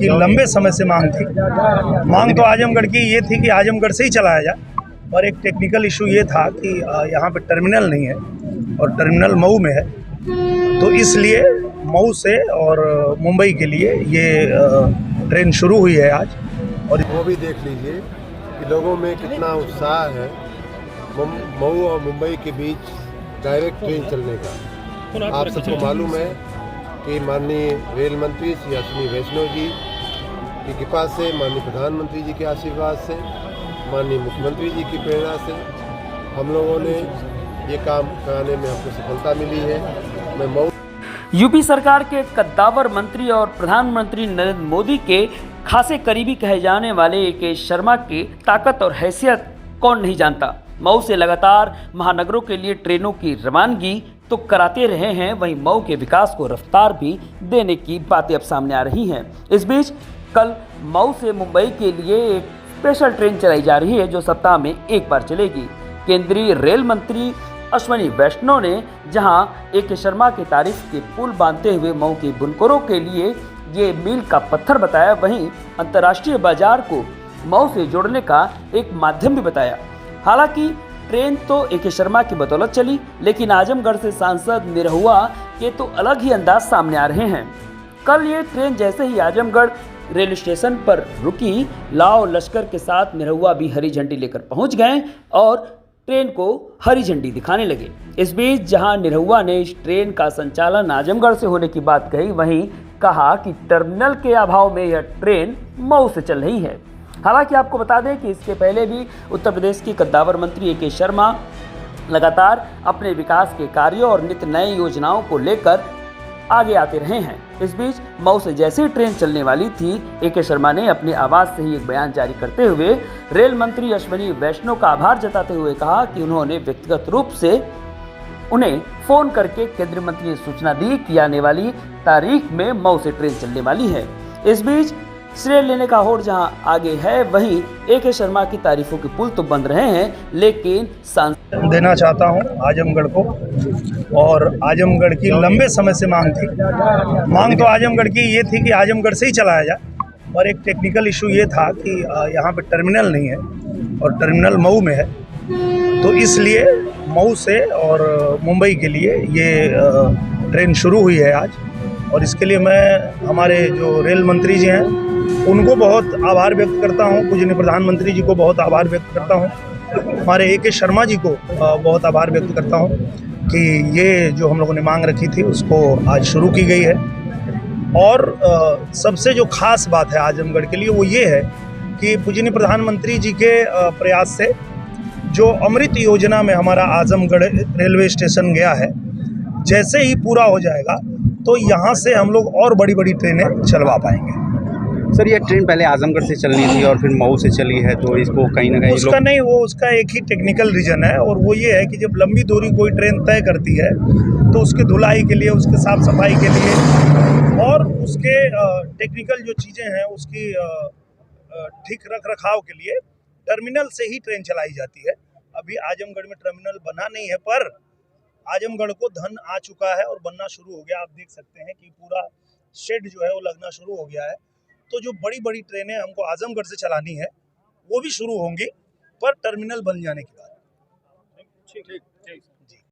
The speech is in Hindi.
की लंबे समय से मांग थी। मांग तो आजमगढ़ की ये थी कि आजमगढ़ से ही चलाया जाए, और एक टेक्निकल इशू ये था कि यहाँ पे टर्मिनल नहीं है और टर्मिनल मऊ में है, तो इसलिए मऊ से और मुंबई के लिए ये ट्रेन शुरू हुई है आज। और वो भी देख लीजिए कि लोगों में कितना उत्साह है मऊ और मुंबई के बीच डायरेक्ट ट्रेन चलने का। आप सबको मालूम है कि माननीय रेल मंत्री श्री अश्विनी वैष्णव जी की कृपा से, माननीय प्रधानमंत्री जी के आशीर्वाद से, माननीय मुख्यमंत्री जी की प्रेरणा से हम लोगों ने ये काम कराने में हमको सफलता मिली है। मैं मऊ यूपी सरकार के कद्दावर मंत्री और प्रधानमंत्री नरेंद्र मोदी के खासे करीबी कहे जाने वाले ए.के. शर्मा की ताकत और हैसियत कौन नहीं जानता। मऊ से लगातार महानगरों के लिए ट्रेनों की रवानगी तो कराते रहे हैं, वहीं मऊ के विकास को रफ्तार भी देने की बातें अब सामने आ रही हैं। इस बीच कल मऊ से मुंबई के लिए एक स्पेशल ट्रेन चलाई जा रही है, जो सप्ताह में एक बार चलेगी। केंद्रीय रेल मंत्री अश्विनी वैष्णव ने जहां ए.के. शर्मा की तारीफ के पुल बांधते हुए मऊ के बुनकरों के लिए ये मील का पत्थर बताया, वहीं अंतर्राष्ट्रीय बाजार को मऊ से जोड़ने का एक माध्यम भी बताया। हालांकि ट्रेन तो ए.के. शर्मा की बदौलत चली, लेकिन आजमगढ़ से सांसद निरहुआ के तो अलग ही अंदाज सामने आ रहे हैं। कल ये ट्रेन जैसे ही आजमगढ़ रेलवे स्टेशन पर रुकी, लाव लश्कर के साथ निरहुआ भी हरी झंडी लेकर पहुंच गए और ट्रेन को हरी झंडी दिखाने लगे। इस बीच जहां निरहुआ ने इस ट्रेन का संचालन आजमगढ़ से होने की बात कही, वहीं कहा कि टर्मिनल के अभाव में यह ट्रेन मऊ से चल रही है। हालांकि आपको बता दें कि इसके पहले भी उत्तर प्रदेश की कद्दावर मंत्री ए.के. शर्मा लगातार अपने विकास के कार्यों और नित्य नई योजनाओं को लेकर आगे आते रहे हैं। इस बीच मऊ से जैसे ही ट्रेन चलने वाली थी, ए.के. शर्मा ने अपनी आवाज़ से ही एक बयान जारी करते हुए रेल मंत्री अश्विनी वैष्णव का आभार जताते हुए कहा कि उन्होंने व्यक्तिगत रूप से उन्हें फ़ोन करके केंद्रीय मंत्री ने सूचना दी कि आने वाली तारीख में मऊ से ट्रेन चलने वाली है। इस बीच श्रेय लेने का होड़ जहां आगे है, वहीं ए.के. शर्मा की तारीफों के पुल तो बंद रहे हैं, लेकिन देना चाहता हूं आजमगढ़ को, और आजमगढ़ की लंबे समय से मांग थी। मांग तो आजमगढ़ की ये थी कि आजमगढ़ से ही चलाया जाए, और एक टेक्निकल इशू ये था कि यहाँ पे टर्मिनल नहीं है और टर्मिनल मऊ में है, तो इसलिए मऊ से और मुंबई के लिए ये ट्रेन शुरू हुई है आज। और इसके लिए मैं हमारे जो रेल मंत्री जी हैं उनको बहुत आभार व्यक्त करता हूं, पूजनीय प्रधानमंत्री जी को बहुत आभार व्यक्त करता हूं, हमारे ए.के. शर्मा जी को बहुत आभार व्यक्त करता हूं कि ये जो हम लोगों ने मांग रखी थी उसको आज शुरू की गई है। और सबसे जो खास बात है आजमगढ़ के लिए वो ये है कि पूजनीय प्रधानमंत्री जी के प्रयास से जो अमृत योजना में हमारा आजमगढ़ रेलवे स्टेशन गया है, जैसे ही पूरा हो जाएगा तो यहाँ से हम लोग और बड़ी बड़ी ट्रेनें चलवा पाएंगे। सर, ये ट्रेन पहले आजमगढ़ से चलनी थी और फिर मऊ से चली है, तो इसको कहीं ना कहीं उसका नहीं, वो उसका एक ही टेक्निकल रीज़न है, और वो ये है कि जब लंबी दूरी कोई ट्रेन तय करती है तो उसकी धुलाई के लिए, उसके साफ़ सफाई के लिए और उसके टेक्निकल जो चीज़ें हैं उसकी ठीक रख रखाव के लिए टर्मिनल से ही ट्रेन चलाई जाती है। अभी आजमगढ़ में टर्मिनल बना नहीं है, पर आजमगढ़ को धन आ चुका है और बनना शुरू हो गया। आप देख सकते हैं कि पूरा शेड जो है वो लगना शुरू हो गया है। तो जो बड़ी बड़ी ट्रेनें हमको आजमगढ़ से चलानी है वो भी शुरू होंगी, पर टर्मिनल बन जाने के बाद। ठीक।